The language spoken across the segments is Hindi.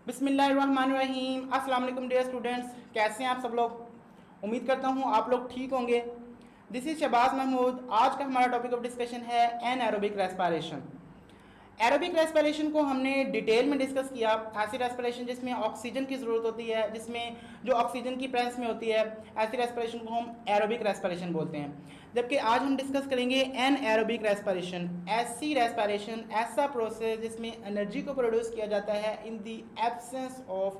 बिस्मिल्लाहिर्रहमानिर्रहीम। अस्सलाम वालेकुम डियर स्टूडेंट्स, कैसे हैं आप सब लोग। उम्मीद करता हूँ आप लोग ठीक होंगे। This is Shahbaz Mahmood. आज का हमारा टॉपिक ऑफ डिस्कशन है एनएरोबिक रेस्पिरेशन। एरोबिक रेस्पिरेशन को हमने डिटेल में डिस्कस किया। ऐसी रेस्पिरेशन जिसमें ऑक्सीजन की ज़रूरत होती है, जिसमें जो ऑक्सीजन की प्रेजेंस में होती है, ऐसी रेस्पिरेशन को हम एरोबिक रेस्पिरेशन बोलते हैं। जबकि आज हम डिस्कस करेंगे एन एरोबिक रेस्पिरेशन। ऐसी रेस्पिरेशन, ऐसा प्रोसेस जिसमें एनर्जी को प्रोड्यूस किया जाता है in the absence of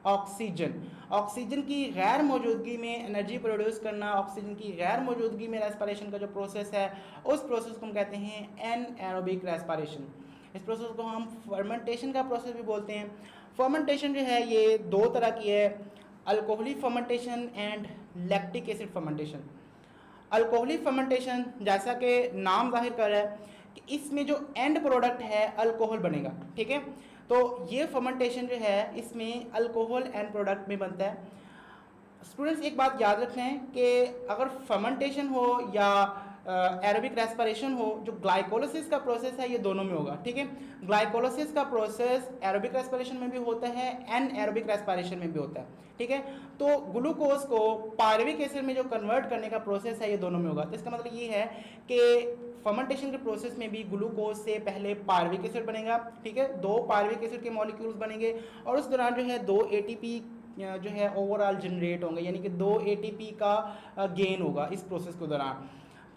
oxygen. Oxygen की गैर मौजूदगी में एनर्जी प्रोड्यूस करना, ऑक्सीजन की गैर मौजूदगी में रेस्पिरेशन का जो प्रोसेस है, उस प्रोसेस को हम कहते हैं एन एरोबिक रेस्पिरेशन। इस प्रोसेस को हम फर्मेंटेशन का प्रोसेस भी बोलते हैं। फर्मेंटेशन जो है ये दो तरह की है, alcoholic fermentation and lactic acid fermentation. Alcoholic fermentation जैसा कि नाम जाहिर कर रहा है कि इसमें जो एंड प्रोडक्ट है अल्कोहल बनेगा, ठीक है। तो ये फर्मेंटेशन जो है इसमें अल्कोहल एंड प्रोडक्ट में बनता है। स्टूडेंट्स एक बात याद रखें कि अगर फर्मेंटेशन हो या एरोबिक रेस्पिरेशन हो, जो ग्लाइकोलिसिस का प्रोसेस है ये दोनों में होगा, ठीक है। ग्लाइकोलिसिस का प्रोसेस एरोबिक रेस्पिरेशन में भी होता है, एन एरोबिक रेस्पिरेशन में भी होता है, ठीक है। तो ग्लूकोज को पायरुविक एसिड में जो कन्वर्ट करने का प्रोसेस है ये दोनों में होगा। तो इसका मतलब ये है कि फर्मेंटेशन के प्रोसेस में भी ग्लूकोज से पहले पायरुविक एसिड बनेगा, ठीक है। दो पायरुविक एसिड के मॉलिक्यूल्स बनेंगे और उस दौरान जो है दो एटीपी जो है ओवरऑल जनरेट होंगे, यानी कि दो एटीपी का गेन होगा इस प्रोसेस के दौरान।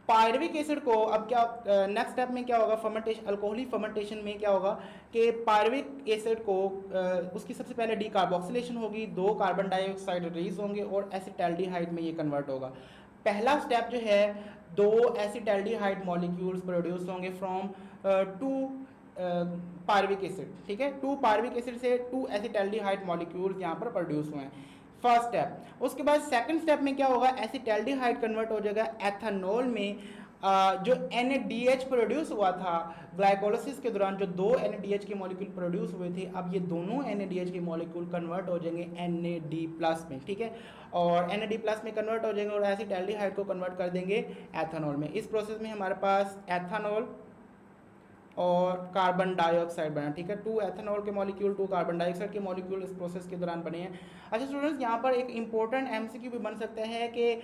पायरुविक एसिड को अब क्या नेक्स्ट स्टेप में क्या होगा, फर्मेंटेशन, अल्कोहलिक फर्मेंटेशन में क्या होगा कि पायरुविक एसिड को उसकी सबसे पहले डीकार्बोक्सिलेशन होगी, दो कार्बन डाइऑक्साइड रिलीज होंगे और एसिटाल्डिहाइड में ये कन्वर्ट होगा। पहला स्टेप जो है दो एसिटाल्डिहाइड मॉलिक्यूल्स प्रोड्यूस होंगे फ्रॉम टू पायरुविक एसिड, ठीक है। टू पायरुविक एसिड से टू एसिटाल्डिहाइड मॉलिक्यूल्स यहाँ पर प्रोड्यूस हुए हैं, फर्स्ट स्टेप। उसके बाद सेकंड स्टेप में क्या होगा, एसिटाल्डिहाइड कन्वर्ट हो जाएगा एथेनॉल में। जो NADH प्रोड्यूस हुआ था ग्लाइकोलिसिस के दौरान, जो दो NADH के मॉलिक्यूल प्रोड्यूस हुए थे, अब ये दोनों NADH के मॉलिक्यूल कन्वर्ट हो जाएंगे NAD+ में, ठीक है। और NAD+ में कन्वर्ट हो जाएंगे और एसिटाल्डिहाइड को कन्वर्ट कर देंगे एथेनॉल में। इस प्रोसेस में हमारे पास एथेनॉल और कार्बन डाइऑक्साइड बना, ठीक है। टू एथेनॉल के मॉलिक्यूल, टू कार्बन डाइऑक्साइड के मॉलिक्यूल इस प्रोसेस के दौरान बने हैं। अच्छा स्टूडेंट्स, यहाँ पर एक इंपॉर्टेंट MCQ भी बन सकता है कि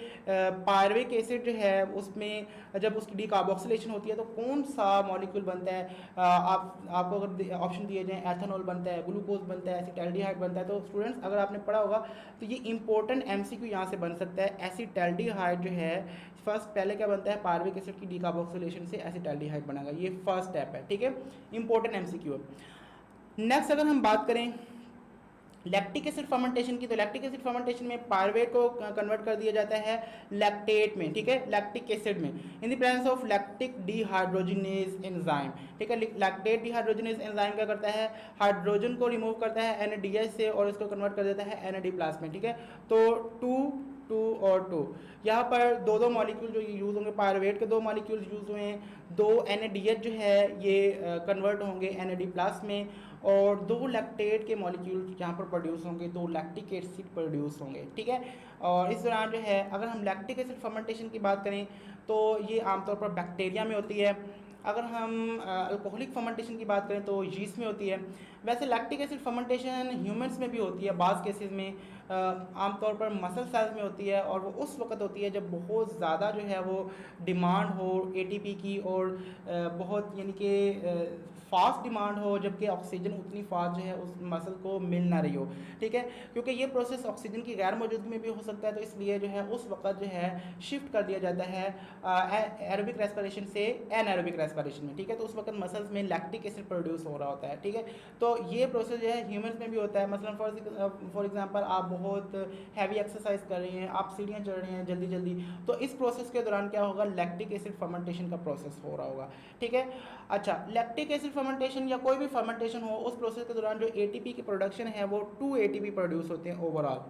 पायरुविक एसिड जो है उसमें जब उसकी डीकार्बोक्सिलेशन होती है तो कौन सा मॉलिक्यूल बनता है। आपको अगर ऑप्शन दिए जाएँ, एथेनॉल बनता है, ग्लूकोज बनता है, एसिटाल्डिहाइड बनता है। तो स्टूडेंट्स अगर आपने पढ़ा होगा तो ये इंपॉर्टेंट MCQ यहाँ से बन सकता है। एसिटाल्डिहाइड जो है फर्स्ट पहले क्या बनता है, पायरुविक एसिड की डीकार्बोक्सिलेशन से एसिटाल्डिहाइड बनेगा, ये फर्स्ट स्टेप है, ठीक है। इंपॉर्टेंट MCQ है। नेक्स्ट अगर हम बात करें लैक्टिक एसिड फर्मेंटेशन की, तो लैक्टिक एसिड फर्मेंटेशन में पायरुवेट को कन्वर्ट कर दिया जाता है लैक्टेट में, ठीक है, लैक्टिक एसिड में, in the presence of lactic dehydrogenase enzyme, ठीक है। लैक्टेट डिहाइड्रोजिनेज एंजाइम क्या करता है, हाइड्रोजन को रिमूव करता है NADH से और इसको कन्वर्ट कर देता है NAD+ में, ठीक है। तो 2 और 2 यहाँ पर दो दो मॉलिक्यूल जो यूज़ होंगे, पायरुवेट के दो मॉलिक्यूल्स यूज़ हुए हैं, दो NADH जो है ये कन्वर्ट होंगे NAD+ में और दो लैक्टेट के मॉलिक्यूल यहाँ पर प्रोड्यूस होंगे, दो लैक्टिक एसिड प्रोड्यूस होंगे, ठीक है। और इस दौरान जो है अगर हम लैक्टिक एसिड फर्मेंटेशन की बात करें तो ये आमतौर पर बैक्टीरिया में होती है। अगर हम अल्कोहलिक फर्मेंटेशन की बात करें तो यीस्ट में होती है। वैसे लैक्टिक एसिड फर्मेंटेशन ह्यूमंस में भी होती है, बाज़ केसेस में आमतौर पर मसल सेल्स में होती है और वो उस वक्त होती है जब बहुत ज़्यादा जो है वो डिमांड हो ATP की और बहुत यानी कि फास्ट डिमांड हो, जबकि ऑक्सीजन उतनी फास्ट जो है उस मसल को मिल ना रही हो, ठीक है। क्योंकि ये प्रोसेस ऑक्सीजन की गैर मौजूदगी में भी हो सकता है, तो इसलिए जो है उस वक्त जो है शिफ्ट कर दिया जाता है एरोबिक रेस्पिरेशन से एनाएरोबिक रेस्पिरेशन में, ठीक है। तो उस वक्त मसल्स में लैक्टिक एसिड प्रोड्यूस हो रहा होता है, ठीक है। तो ये प्रोसेस जो है ह्यूमंस में भी होता है। मसलन फॉर एग्जांपल आप बहुत हैवी एक्सरसाइज कर रहे हैं, आप सीढ़ियाँ चढ़ रहे हैं जल्दी जल्दी, तो इस प्रोसेस के दौरान क्या होगा, लैक्टिक एसिड फर्मेंटेशन का प्रोसेस हो रहा होगा, ठीक है। अच्छा, लैक्टिक एसिड फर्मेंटेशन या कोई भी फर्मेंटेशन हो, उस प्रोसेस के दौरान जो ATP की प्रोडक्शन है वो 2 ATP प्रोड्यूस होते हैं ओवरऑल,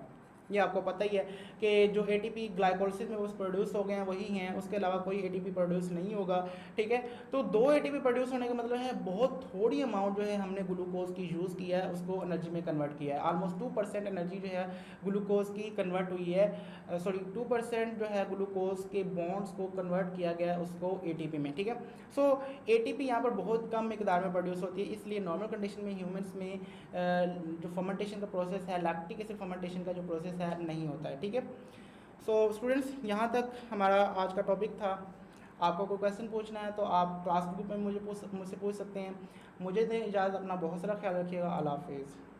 ये आपको पता ही है कि जो एटीपी ग्लाइकोलिसिस में वो प्रोड्यूस हो गए हैं वही हैं, उसके अलावा कोई एटीपी प्रोड्यूस नहीं होगा, ठीक है। तो 2 एटीपी प्रोड्यूस होने का मतलब है बहुत थोड़ी अमाउंट जो है हमने ग्लूकोज की यूज़ किया है, उसको एनर्जी में कन्वर्ट किया है। ऑलमोस्ट 2% एनर्जी जो है ग्लूकोज की कन्वर्ट हुई है, सॉरी 2% जो है ग्लूकोज के बॉन्ड्स को कन्वर्ट किया गया है उसको एटीपी में, ठीक है। सो एटीपी यहाँ पर बहुत कम मिकदार में प्रोड्यूस होती है, इसलिए नॉर्मल कंडीशन में ह्यूमंस में जो फर्मेंटेशन का प्रोसेस है, लैक्टिक एसिड फर्मेंटेशन का जो प्रोसेस है नहीं होता है, ठीक है। सो स्टूडेंट्स, यहाँ तक हमारा आज का टॉपिक था। आपको कोई क्वेश्चन पूछना है तो आप क्लास ग्रुप में मुझसे पूछ सकते हैं। मुझे दें इजाज़त, अपना बहुत सारा ख्याल रखिएगा। अल्लाह हाफिज़।